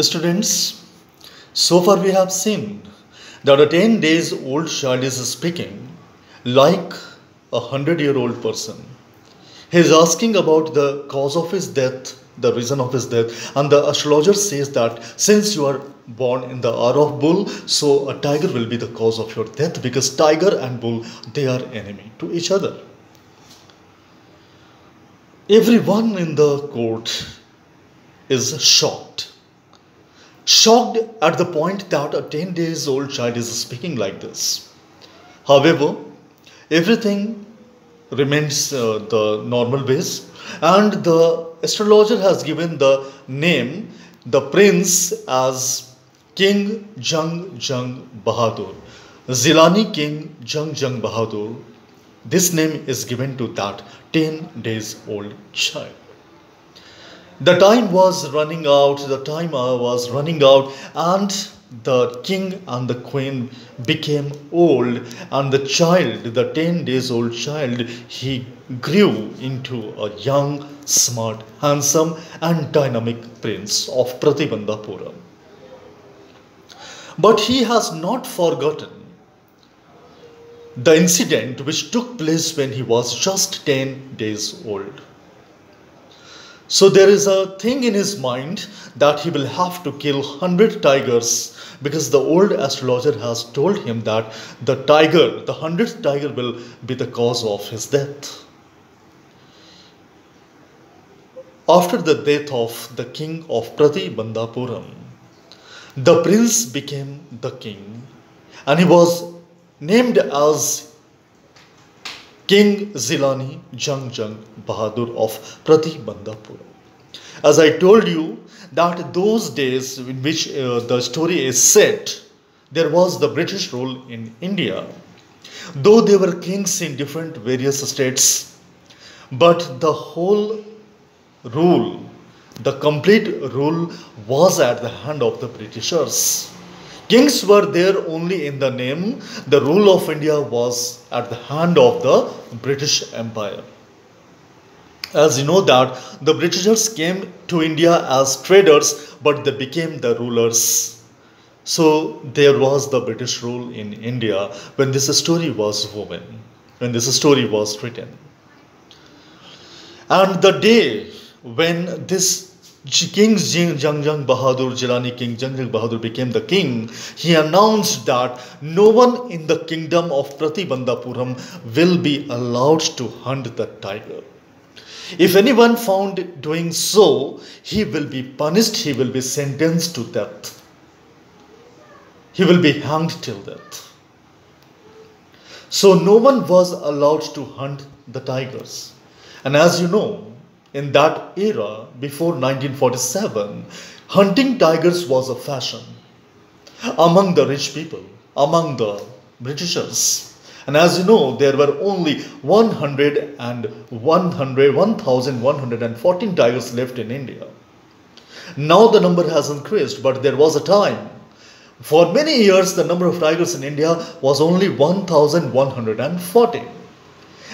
Students, so far we have seen that a 10 days old child is speaking like a 100-year-old person. He is asking about the cause of his death, the reason of his death, and the astrologer says that since you are born in the hour of bull, so a tiger will be the cause of your death because tiger and bull, they are enemy to each other. Everyone in the court is shocked at the point that a 10 days old child is speaking like this. However, everything remains the normal ways, and the astrologer has given the name the prince as King Jung Jung Bahadur, Zilani King Jung Jung Bahadur. This name is given to that 10 days old child. The time was running out, and the king and the queen became old, and the child, the 10 days old child, he grew into a young, smart, handsome, and dynamic prince of Pratibandhapuram. But he has not forgotten the incident which took place when he was just 10 days old. So there is a thing in his mind that he will have to kill 100 tigers because the old astrologer has told him that the tiger, the 100th tiger will be the cause of his death. After the death of the king of Pratibandhapuram, the prince became the king and he was named as King Zilani Jung Jung Bahadur of Pratibandhapuram. As I told you that those days in which the story is set, there was the British rule in India. Though they were kings in different various states, but the whole rule, the complete rule was at the hand of the Britishers. Kings were there only in the name. The rule of India was at the hand of the British Empire. As you know that the Britishers came to India as traders, but they became the rulers. So there was the British rule in India when this story was woven, when this story was written. And the day when this King Jung Jung Bahadur, Jilani King Jung Jung Bahadur became the king, he announced that no one in the kingdom of Pratibandhapuram will be allowed to hunt the tiger. If anyone found doing so, he will be punished, he will be sentenced to death. He will be hanged till death. So no one was allowed to hunt the tigers. And as you know, in that era, before 1947, hunting tigers was a fashion among the rich people, among the Britishers. And as you know, there were only 1,114 tigers left in India. Now the number has increased, but there was a time. For many years, the number of tigers in India was only 1,140.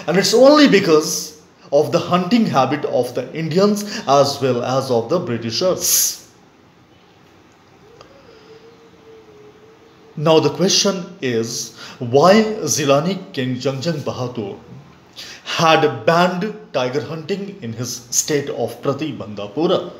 And it's only because of the hunting habit of the Indians as well as of the Britishers. Now the question is, why Zilani King Jung Jung Bahadur had banned tiger hunting in his state of Pratibandhapura?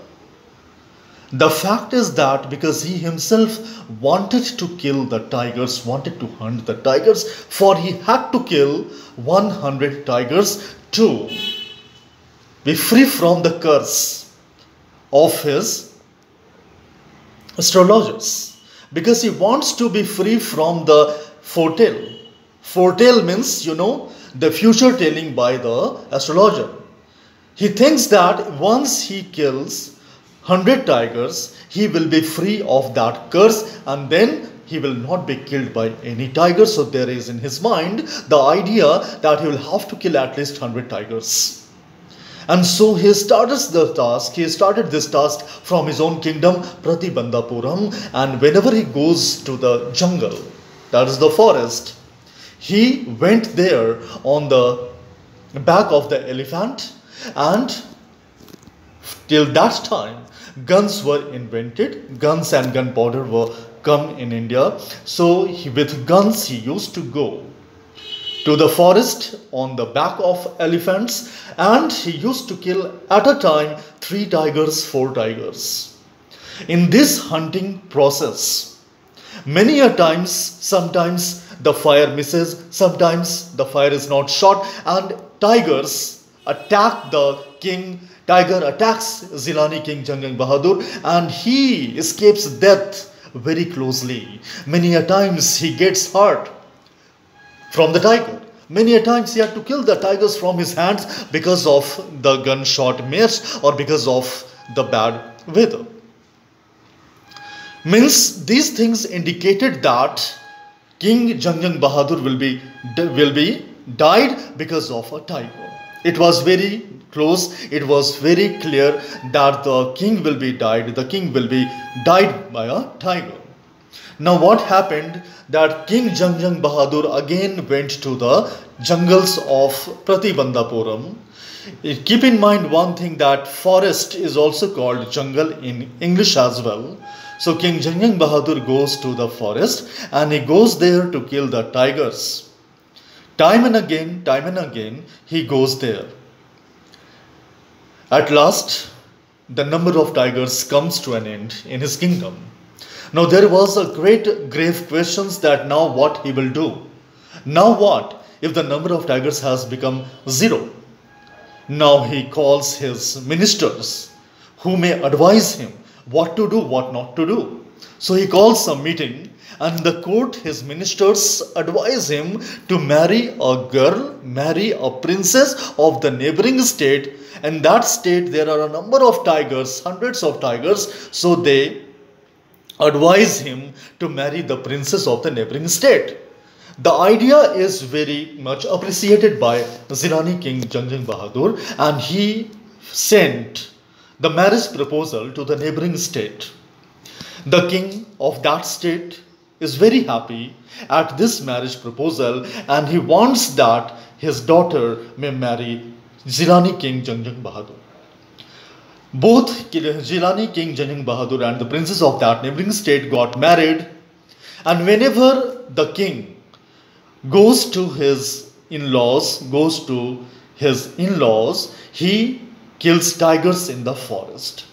The fact is that because he himself wanted to kill the tigers, wanted to hunt the tigers, for he had to kill 100 tigers to be free from the curse of his astrologers. Because he wants to be free from the foretell. Foretell means, you know, the future telling by the astrologer. He thinks that once he kills 100 tigers, he will be free of that curse and then he will not be killed by any tiger. So there is in his mind the idea that he will have to kill at least 100 tigers. And so he started this task from his own kingdom, Pratibandhapuram, and whenever he goes to the jungle, that is the forest, he went there on the back of the elephant, and till that time guns were invented, guns and gunpowder were come in India. So with guns he used to go to the forest on the back of elephants, and he used to kill at a time 3 tigers, 4 tigers. In this hunting process, many a times, sometimes the fire misses, sometimes the fire is not shot, and tigers attack the king. Tiger attacks Zilani King Jang Bahadur, and he escapes death very closely. Many a times he gets hurt from the tiger. Many a times he had to kill the tigers from his hands because of the gunshot miss or because of the bad weather. Means these things indicated that King Jang Bahadur will be died because of a tiger. It was very close. It was very clear that the king will be died. The king will be died by a tiger. Now what happened that King Jang Bahadur again went to the jungles of Pratibandapuram. Keep in mind one thing, that forest is also called jungle in English as well. So King Jang Bahadur goes to the forest and he goes there to kill the tigers. Time and again he goes there. At last the number of tigers comes to an end in his kingdom. Now there was a great grave questions that now what he will do. Now what if the number of tigers has become 0? Now he calls his ministers who may advise him what to do, what not to do. So he calls a meeting, and in the court his ministers advise him to marry a girl, marry a princess of the neighboring state. In that state there are a number of tigers, hundreds of tigers, so they advise him to marry the princess of the neighboring state. The idea is very much appreciated by Zilani King Jang Bahadur, and he sent the marriage proposal to the neighboring state. The king of that state is very happy at this marriage proposal, and he wants that his daughter may marry Zilani King Jang Bahadur. Both Jilani King Jang Bahadur and the princess of that neighboring state got married, and whenever the king goes to his in-laws, he kills tigers in the forest.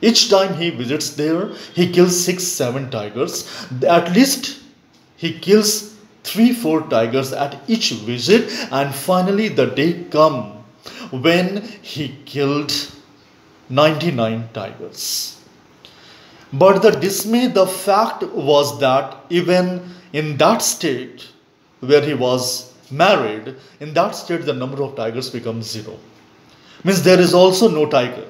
Each time he visits there, he kills 6-7 tigers. At least he kills 3-4 tigers at each visit, and finally the day comes when he killed 99 tigers. But the dismay, the fact was that even in that state where he was married, in that state the number of tigers becomes 0. Means there is also no tiger.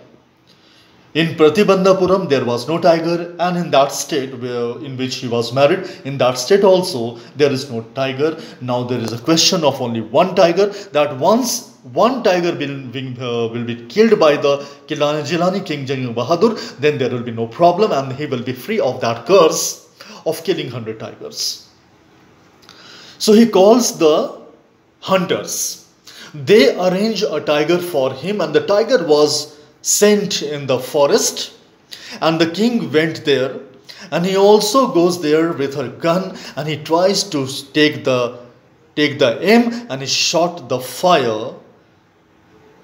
In Pratibandapuram there was no tiger, and in that state in which he was married, in that state also there is no tiger. Now there is a question of only one tiger, that once one tiger will be killed by the Jilani King Jang Bahadur, then there will be no problem and he will be free of that curse of killing 100 tigers. So he calls the hunters. They arrange a tiger for him, and the tiger was sent in the forest, and the king went there, and he also goes there with a gun, and he tries to take the aim, and he shot the fire.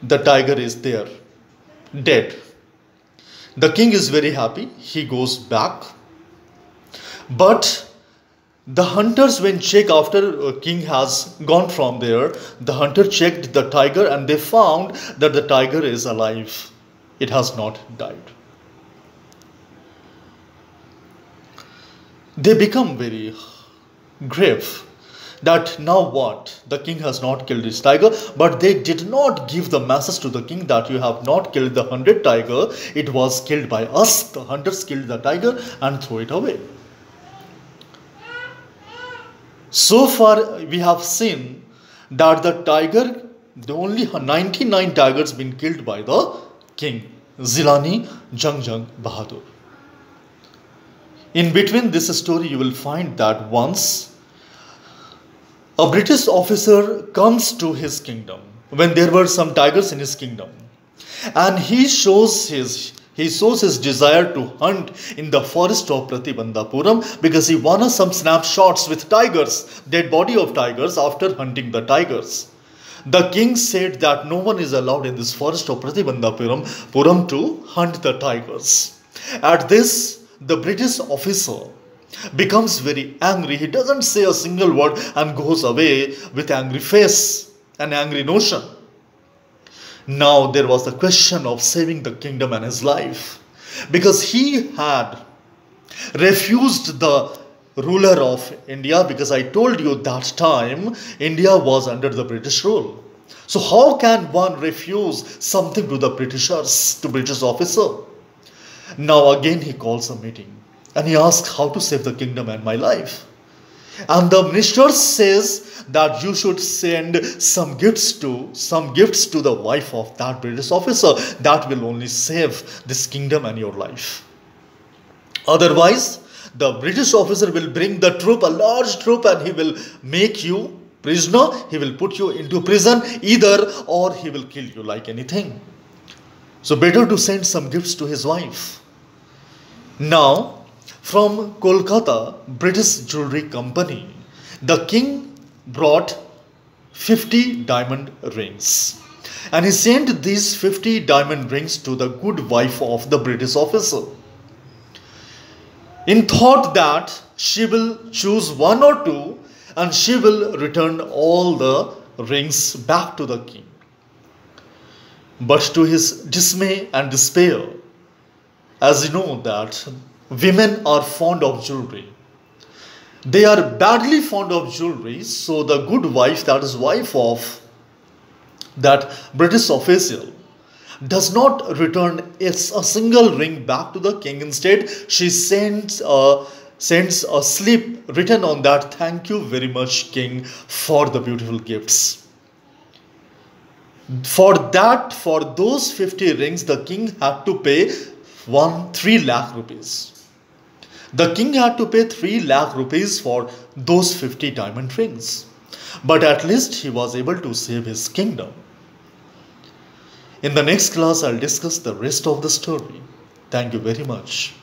The tiger is there, dead. The king is very happy. He goes back, but the hunters, when check after king has gone from there, the hunter checked the tiger and they found that the tiger is alive. It has not died. They become very grave that now what? The king has not killed his tiger, but they did not give the message to the king that you have not killed the 100 tiger. It was killed by us. The hunters killed the tiger and threw it away. So far we have seen that the only 99 tigers been killed by the king Zilani Jang Bahadur. In between this story you will find that once a British officer comes to his kingdom when there were some tigers in his kingdom, and he shows He shows his desire to hunt in the forest of Pratibandhapuram because he wanted some snapshots with tigers, dead body of tigers after hunting the tigers. The king said that no one is allowed in this forest of Pratibandhapuram to hunt the tigers. At this, the British officer becomes very angry. He doesn't say a single word and goes away with angry face and angry notion. Now there was the question of saving the kingdom and his life, because he had refused the ruler of India, because I told you that time India was under the British rule. So how can one refuse something to the Britishers, to British officer? Now again he calls a meeting and he asks how to save the kingdom and my life. And the minister says that you should send some gifts to the wife of that British officer. That will only save this kingdom and your life. Otherwise, the British officer will bring the troop, a large troop, and he will make you prisoner. He will put you into prison either, or he will kill you like anything. So better to send some gifts to his wife. Now, from Kolkata British Jewelry Company, the king brought 50 diamond rings. And he sent these 50 diamond rings to the good wife of the British officer, in thought that she will choose one or two and she will return all the rings back to the king. But to his dismay and despair, as you know that women are fond of jewelry. They are badly fond of jewelry, so the good wife, that is wife of that British official, does not return a single ring back to the king. Instead, she sends a slip written on that, "Thank you very much, king, for the beautiful gifts." For those 50 rings, the king had to pay 3 lakh rupees. The king had to pay 3 lakh rupees for those 50 diamond rings. But at least he was able to save his kingdom. In the next class, I'll discuss the rest of the story. Thank you very much.